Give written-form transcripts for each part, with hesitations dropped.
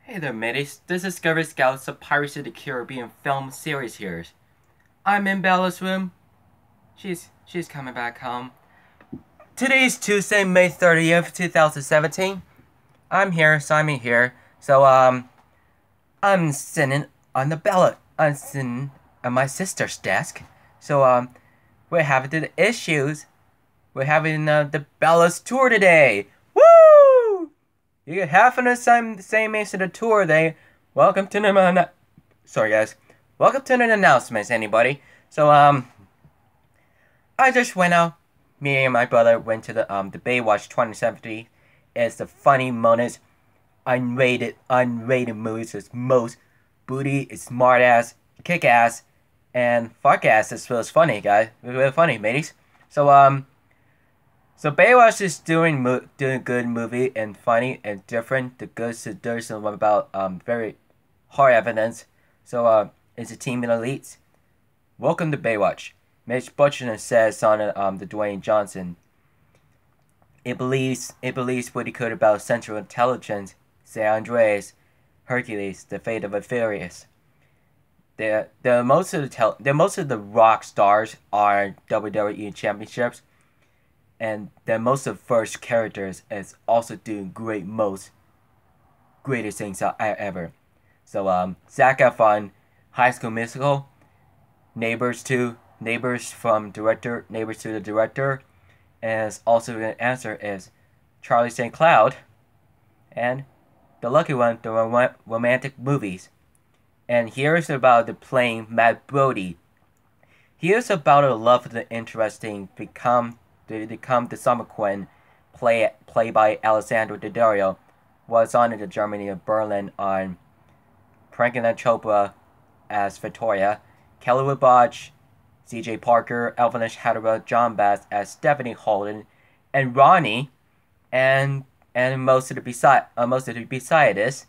Hey there, mateys. This is Discovery Scouts, a Pirates of the Caribbean film series here. I'm in Bella's room. She's coming back home. Today's Tuesday, May 30th, 2017. I'm here, Simon here. I'm sitting on the Bella. I'm sitting on my sister's desk. We're having the issues. We're having the Bella's tour today. Woo! You get half of the same age to the tour day. Welcome to the sorry guys. Welcome to the announcements, anybody. I just went out. Me and my brother went to the Baywatch 2070. It's the funny moments, unrated movies. It's most booty, it's smart ass, kick ass, and fuck ass as well as funny, guys. It's really funny, mateys. So Baywatch is doing good movie and funny and different. The good there's some about very hard evidence. It's a team in elites. Welcome to Baywatch. Mitch Butcher says on the Dwayne Johnson. It believes what he could about Central Intelligence, San Andreas, Hercules, the fate of Aphelios. Most of the rock stars are WWE championships. And then most of the first characters is also doing greatest things ever. Zac Efron, High School Musical, Neighbors to the director, and also the answer is Charlie St. Cloud, and the lucky one, the romantic movies. And here's about the playing Matt Brody. Here's about a love of the interesting become the Summer Queen, played by Alessandro Daddario, was on in Germany and Berlin on Priyanka Chopra as Victoria, Kelly Rebach, C.J. Parker, Elvinish Hatterer, John Bass as Stephanie Holden, and Ronnie, and most of the besides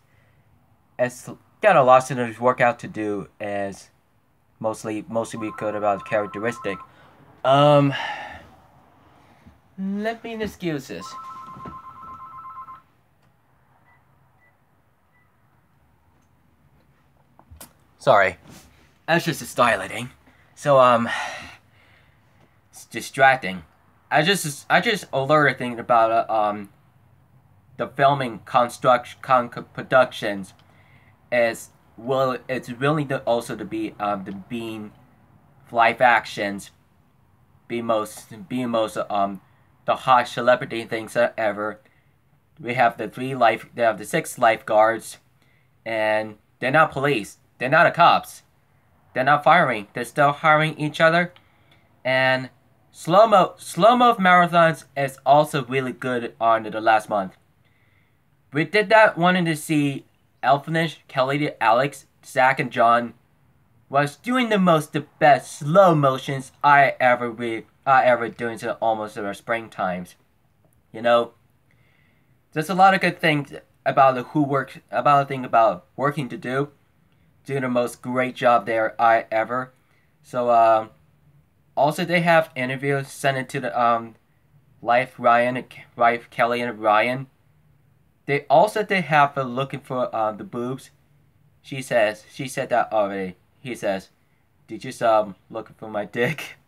as got a lot of work out to do as mostly we could about characteristic. Let me excuse this. Sorry. That's just a styling. It's distracting. I just alerted thing about the filming productions is it's really also to be the being live actions be most the hot celebrity things ever. We have the 6 lifeguards, and they're not police. They're not cops. They're not firing. They're still hiring each other. And slow-mo marathons is also really good on the last month. We did that wanting to see Elfinish, Kelly, Alex, Zach, and John was doing the best slow motions I ever doing to almost in our spring times. There's a lot of good things about about working to do the most great job there I ever. Also they have interviews sent it to the Life Kelly and Ryan. They have looking for the boobs. She said that already. He says, "Did you looking for my dick?"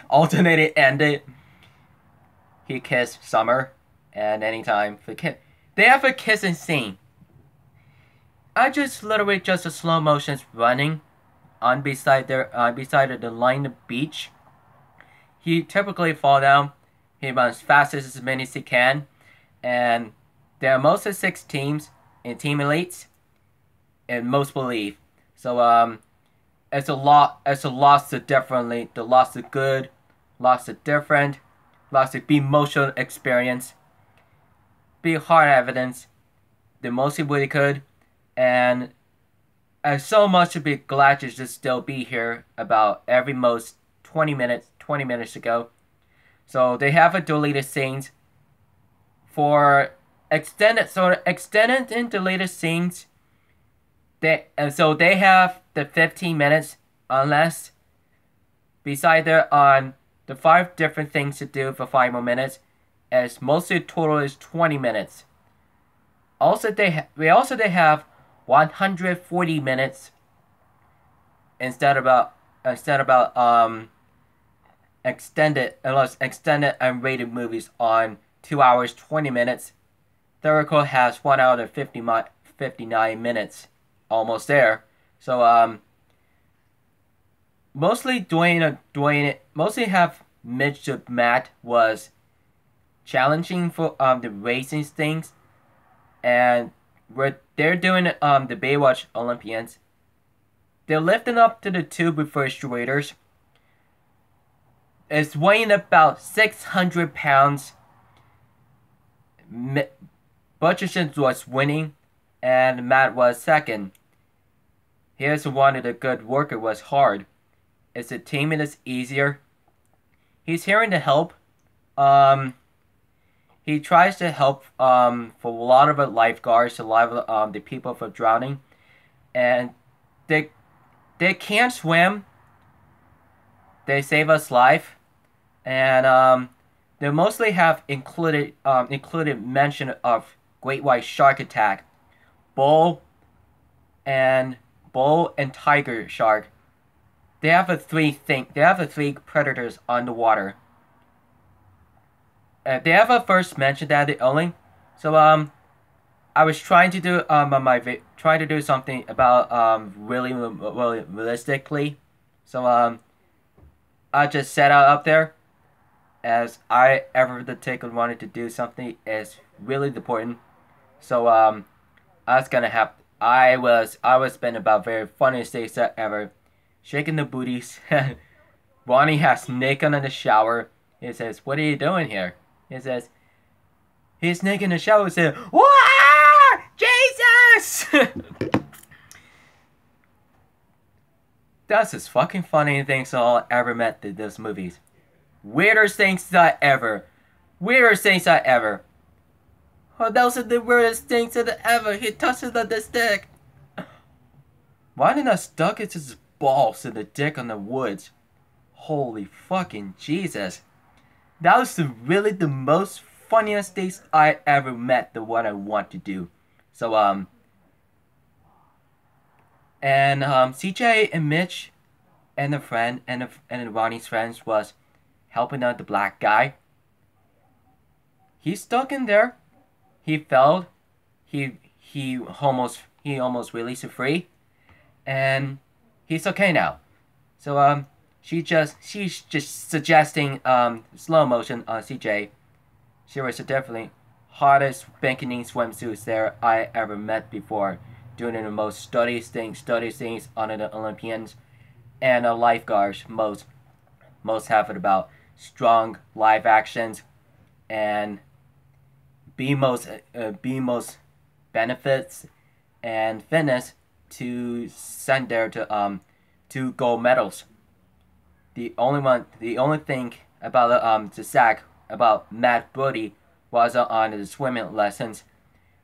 Alternated ended. He kissed Summer, and anytime they have a kissing scene. I just literally just a slow motions running on beside the line of beach. He typically fall down. He runs fastest as many as he can, and there are most of 6 teams in Team Elites, and most believe. It's a lot of differently, the lots of good, lots of different, lots of emotional experience, be hard evidence, the mostly really could, and I'm so much to be glad to just still be here about every most 20 minutes ago. So they have a deleted scenes for extended and deleted scenes. They have the 15 minutes unless beside there on the 5 different things to do for 5 more minutes, as mostly total is 20 minutes. they have 140 minutes instead about extended unrated movies on 2 hours 20 minutes. The record has 1 hour 59 minutes, almost there. So mostly have Mitch to Matt was challenging for the racing things, and where they're doing the Baywatch Olympians. They're lifting up to the two refrigerators. It's weighing about 600 pounds. Butcherson was winning, and Matt was second. Here's one of the good worker was hard. It's a team and it's easier. He's hearing the help. He tries to help for a lot of the lifeguards, a lot of the people for drowning, and they can't swim. They save us life, and they mostly have included mention of great white shark attack, bull and tiger shark. They have the three predators on the water. They have a first mention that the only. So I was trying to do trying to do something about really realistically. So I just set out up there as I ever the take and wanted to do something is really important. So I was gonna have I was spending about very funniest days ever, shaking the booties. Bonnie has Nick on in the shower. He says, "What are you doing here?" He says, "He's naked in the shower." He says, "Wah! Jesus!" That's just fucking funny things I'll ever met in those movies. Weirdest things that ever. Weirdest things that ever. Oh, those are the weirdest things that ever. He touches on this dick. Why didn't I stuck his balls in the dick on the woods? Holy fucking Jesus. That was really the most funniest things I ever met, the one I want to do. So, and CJ and Mitch and a friend and Ronnie's friends was helping out the black guy. He's stuck in there. He fell. He almost released it free, and he's okay now. So she's just suggesting slow motion on CJ. She was definitely hottest bikini swimsuits there I ever met before, doing the most study things on the Olympians, and lifeguards most have it about strong live actions, and be most benefits and fitness to send there to gold medals. The only thing about the sack about Matt Brody was on the swimming lessons.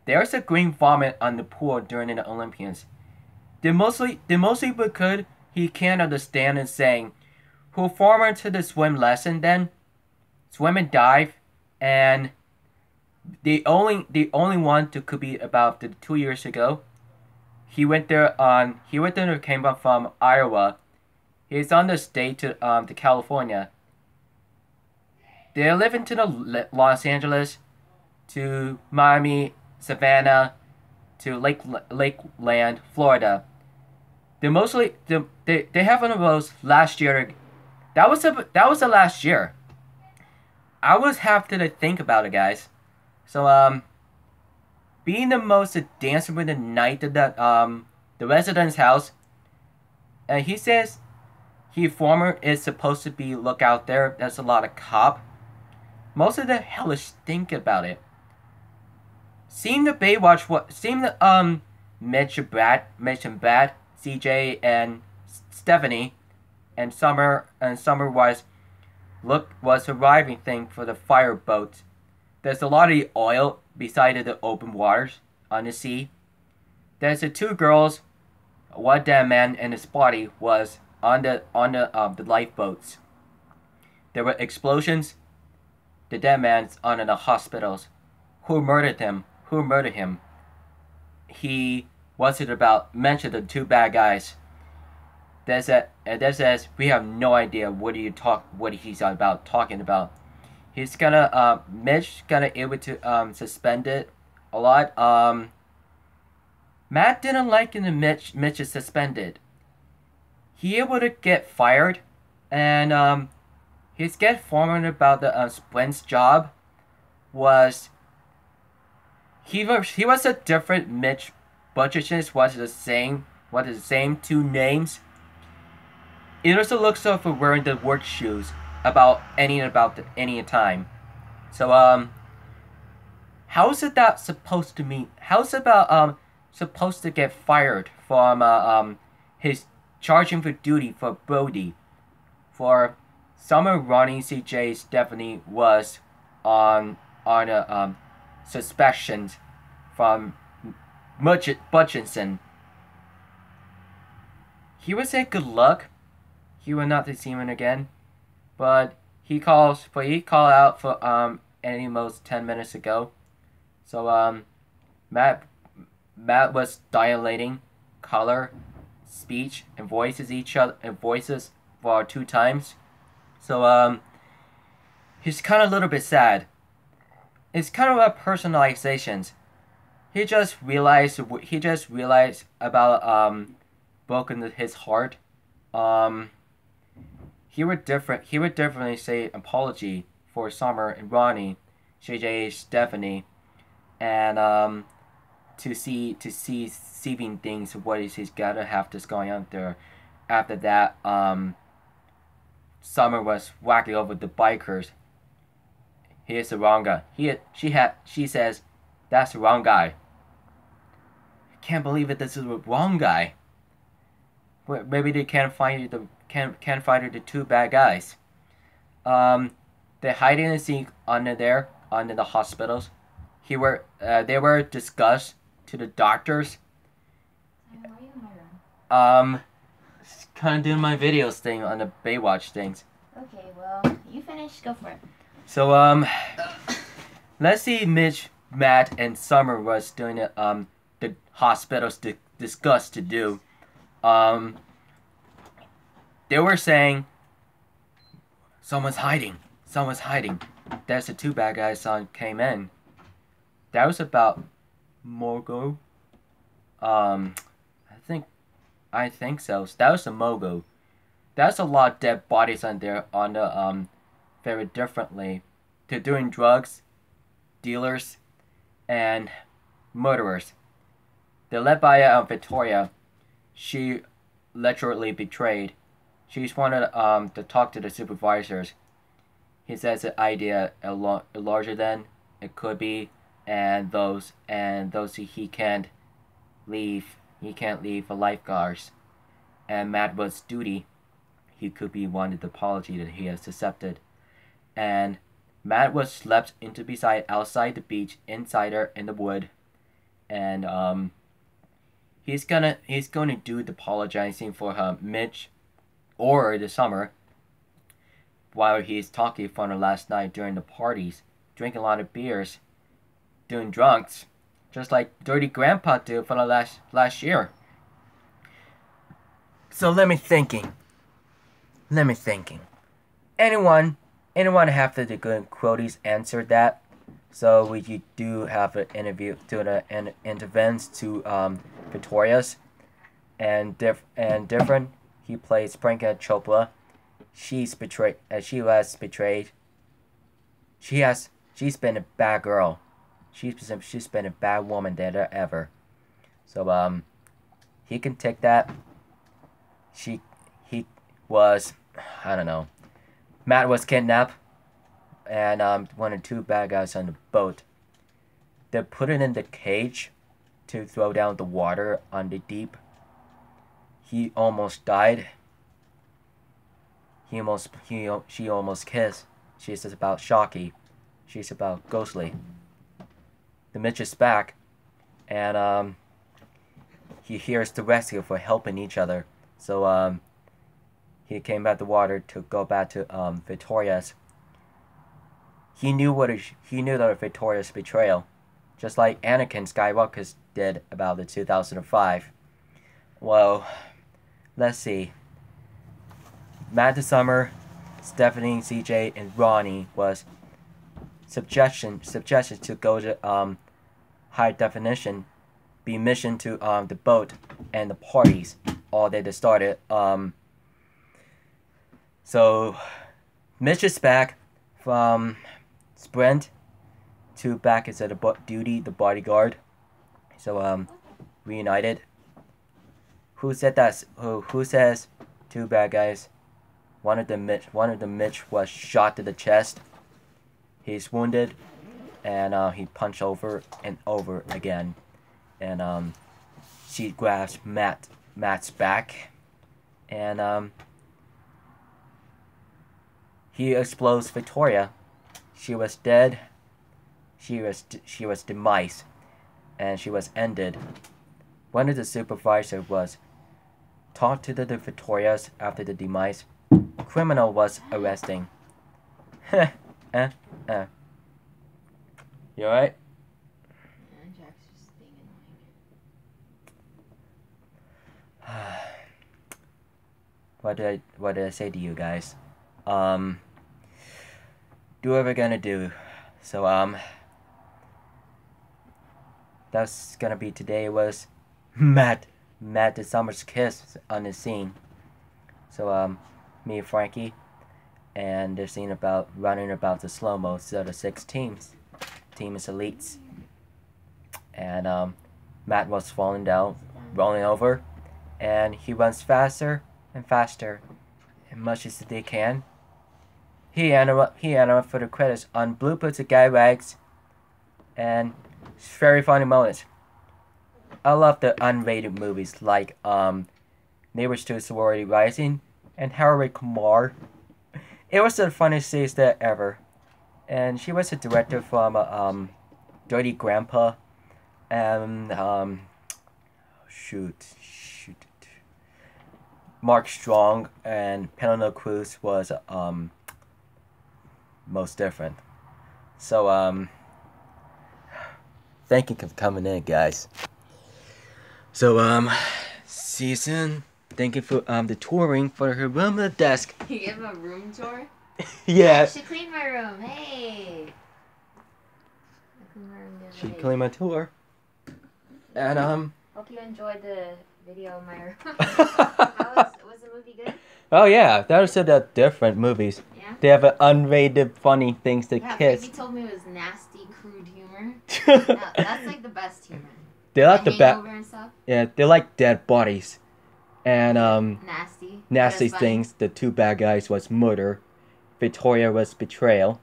There's a green vomit on the pool during the Olympians. They mostly because he can't understand and saying, who formed to the swim lesson then, swim and dive, and the only one to could be about 2 years ago. He went there came up from Iowa. He's on the state to California. They're living to the Los Angeles, to Miami, Savannah, to Lakeland, Florida. They have one of those last year. That was the last year. I was have to think about it, guys. So being the most dancer with the night at the resident's house, and he says former is supposed to be look out there. There's a lot of cop. Most of the hellish think about it. Seeing the Baywatch, seeing the Mitch and Brad, CJ and Stephanie, and Summer was arriving thing for the fireboat. There's a lot of oil beside the open waters on the sea. There's the two girls, one dead man and his body was on the lifeboats. There were explosions. The dead man's on in the hospitals. Who murdered him? he wasn't about mentioned the two bad guys. That says we have no idea what he's about talking about. He's gonna Mitch gonna able to suspend it a lot. Matt didn't like it when Mitch is suspended. He able to get fired, and his get forward about the Sprint's job was he was a different Mitch. Butcherson was the same two names. It also looks so for wearing the work shoes about any time. So how's it that supposed to mean? How's it about supposed to get fired from his charging for duty for Brody? For Summer, Ronnie, CJ, Stephanie was on a suspicions from Butchinson. He would say good luck. He will not see him again, but he called out for almost 10 minutes ago. So Matt was dilating color, speech, and voices for 2 times. So he's kind of a little bit sad. It's kind of a personalizations. He just realized about broken his heart. He would definitely say apology for Summer and Ronnie, JJ, Stephanie, and to see seeing things what is he's gotta have this going on there. After that, Summer was whacking over the bikers. He is the wrong guy. She says, that's the wrong guy. I can't believe it. This is the wrong guy. Maybe they can't find the 2 bad guys. They're hiding and seek under the hospitals. They were discussed to the doctors. Why are you in my room? Kind of doing my videos thing on the Baywatch things. Okay, well, you finish. Go for it. So let's see. Mitch, Matt, and Summer was doing the hospitals discussed to do. They were saying someone's hiding. That's the 2 bad guys came in. That was about Mogo. I think so. That was a Mogo. That's a lot of dead bodies on there on the very differently. They're doing drugs, dealers, and murderers. They're led by Victoria. She literally betrayed. She's wanted to talk to the supervisors. He says the idea larger than it could be, and those he can't leave. He can't leave for lifeguards. And Matt was duty. He could be wanted the apology that he has accepted. And Matt was slept into beside outside the beach, inside her in the wood. And he's going to do the apologizing for Mitch or the Summer while he's talking from the last night during the parties, drinking a lot of beers, doing drunks, just like Dirty Grandpa did for the last year. So let me thinking. Anyone have the good quotes answer that? So we do have an interview to an intervents to Victoria's and different. He plays Priyanka Chopra. She's betrayed. She was betrayed. She's been a bad girl. She's been a bad woman than ever. So he can take that. He was, I don't know. Matt was kidnapped, and one or 2 bad guys on the boat. They put it in the cage to throw down the water on the deep. He almost died. She almost kissed. She's about shocky. She's about ghostly. The Mitch is back, and he hears the rescue for helping each other. So he came back to the water to go back to Victoria's. He knew that Victoria's betrayal. just like Anakin Skywalker did about the 2005. Well, let's see. Matt the Summer, Stephanie, CJ, and Ronnie was suggestions to go to high definition, be mission to the boat and the parties all day they started. So Mitch is back from Sprint to back as at duty, the bodyguard. So reunited. Who said that? Who says two bad guys? One of them Mitch was shot to the chest. He's wounded, and he punched over and over again, and she grabs Matt's back, and he explodes Victoria. She was dead. She was demise, and she was ended. One of the supervisors was talked to the Victorias after the demise. Criminal was arresting. You alright? Yeah, Jack's just being annoying. What did I say to you guys? Do what we're gonna do. So that's gonna be today was Matt the Summer's kiss on the scene. So me and Frankie, and they're scene about running about the slow-mo. So the 6 teams. Team is elites. And Matt was falling down, rolling over, and he runs faster and faster, as much as they can. He ended up for the credits on bloopers to guy rags, and it's very funny moments. I love the unrated movies like Neighbors to Sorority Rising and Harold Kumar. It was the funniest series there ever. And she was a director from Dirty Grandpa and shoot. Mark Strong and Penelope Cruz was most different. So thank you for coming in, guys. So see you soon. Thank you for the touring for her room and the desk. You give a room tour? Yeah. She cleaned my room. Hey. I cleaned my room the other She day. cleaned my tour. And Hope you enjoyed the video of my room. Was the movie good? oh yeah, that was the different movies. Yeah. They have unrated funny things to Yeah, kiss. Frankie told me it was nasty, crude humor. Yeah, that's like the best humor. They like the Hangover and stuff. Yeah, they like dead bodies. And Nasty. nasty That's funny. things. The 2 bad guys was murder. Victoria was betrayal.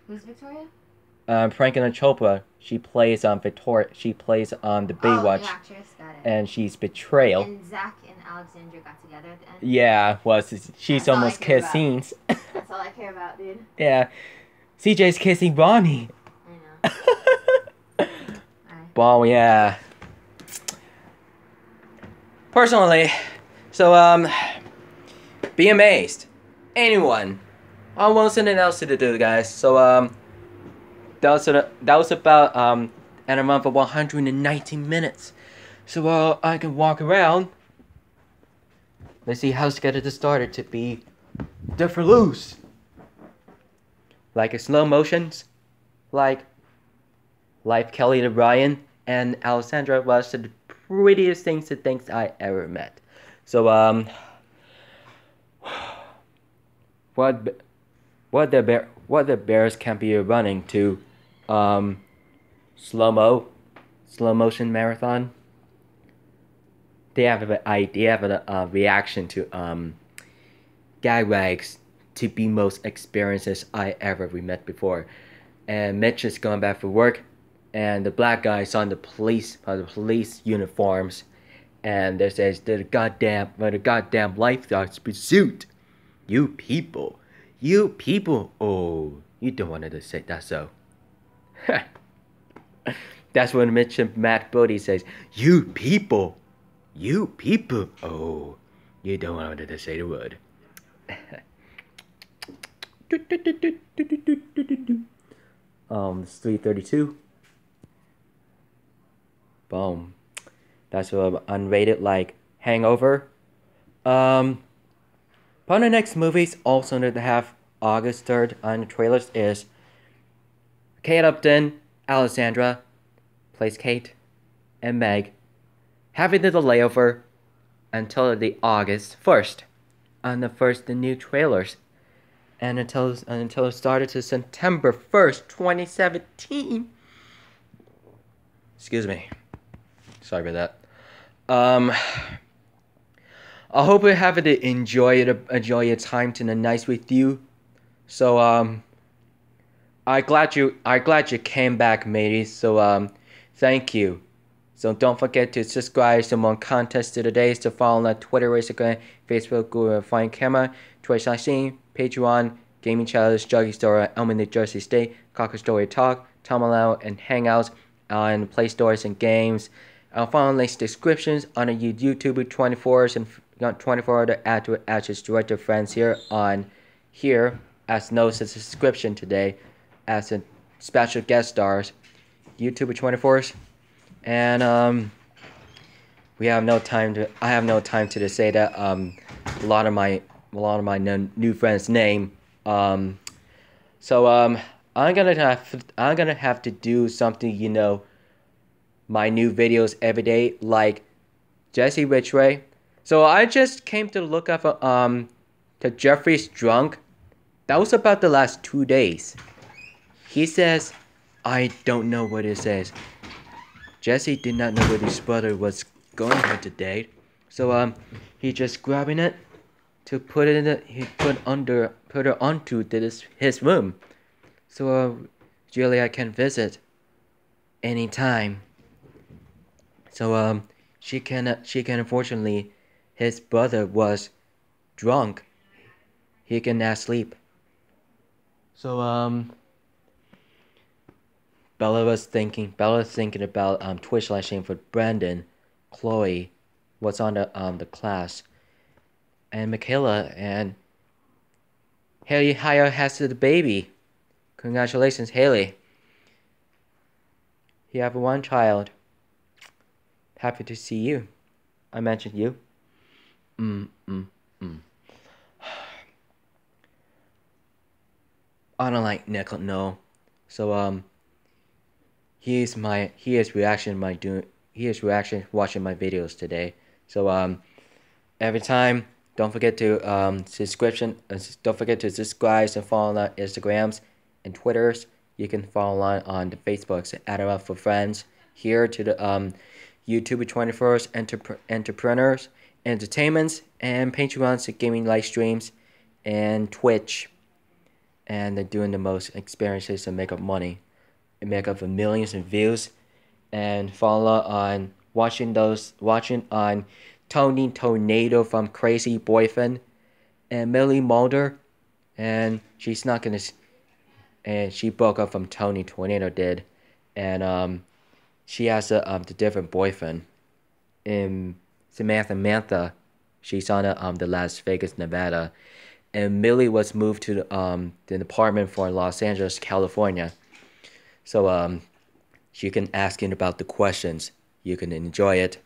Who's Victoria? Franklin Chopra, she plays on Victoria. She plays on the Baywatch, the actress, got it. and she's betrayal. And Zach and Alexandra got together at the end. Yeah, she's That's all I almost care kiss about. scenes. That's all I care about, dude. Yeah, CJ's kissing Ronnie. I know. Well, yeah. Personally, so be amazed. Anyone. I want something else to do, guys. So that was about and a month of 119 minutes. So I can walk around. Let's see how to get it started to be different loose. Like a slow motions, like Kelly and Ryan and Alessandra was the prettiest things I ever met. So what the Bears can be running to slow motion marathon. They have a reaction to gag rags to be most experiences I ever met before. And Mitch is going back for work, and the black guys on the police uniforms, and they says the goddamn lifeguard's pursuit. You people, oh, you don't want to say that, so. That's when Mitch and Matt Bodie says, you people, oh, you don't want to say the word. It's 3:32. Boom. That's what unrated like Hangover. But the next movies also that have August 3rd on the trailers is Kate Upton, Alessandra, plays Kate, and Meg, having the layover until the August 1st on the new trailers. And until it started to September 1st, 2017. Excuse me. Sorry about that. I hope you're having to enjoy your time tonight with you. So I glad you came back, matey. So thank you. So don't forget to subscribe to more contests today. To follow on Twitter, Instagram, Facebook, Google, Find Camera, Twitch.com, Patreon, Gaming Challenge, Juggy Store, Elm New Jersey State, Cocker Story Talk, Tom Allow, and Hangouts on Play Stores and Games. I'll follow links descriptions on the YouTube 24s and 24 other actors, director friends here as notes in the description today as a special guest stars YouTube 24s. And I have no time to say that a lot of my new friends' name. So I'm gonna have to do something, my new videos every day, like Jesse Ridgway. So I just came to look up to Jeffrey's drunk. That was about the last 2 days. He says, I don't know what it says. Jesse did not know what his brother was going for today. So he just grabbing it to put it in put her onto his room. So Julia can visit anytime. So she can unfortunately, his brother was drunk. He cannot sleep. So Bella was thinking about Twitch live stream for Brandon, Chloe, what's on the class, and Michaela, and Haley Hire has the baby. Congratulations, Haley. You have one child. Happy to see you. I mentioned you. I don't like Nick, no. So he is reaction watching my videos today. So every time, don't forget to don't forget to subscribe and follow on Instagrams and Twitters. You can follow on the Facebooks, add them up for friends. Here to the YouTube 21st entrepreneurs, entertainments, and Patreons, gaming live streams, and Twitch. And they're doing the most experiences to make up money and make up for millions of views. And follow on watching on Tony Tornado from Crazy Boyfriend and Millie Mulder, and she's not gonna, and she broke up from Tony Tornado did, and she has the different boyfriend, Samantha, she's on the Las Vegas, Nevada, and Millie was moved to the apartment for Los Angeles, California. So you can ask him about the questions. You can enjoy it.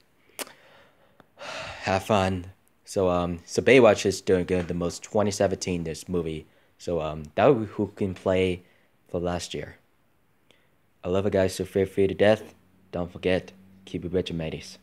Have fun. So Baywatch is doing good. The most 2017 this movie. So that would be who can play for last year. I love you guys. So feel free to death. Don't forget, keep it rich, mateys.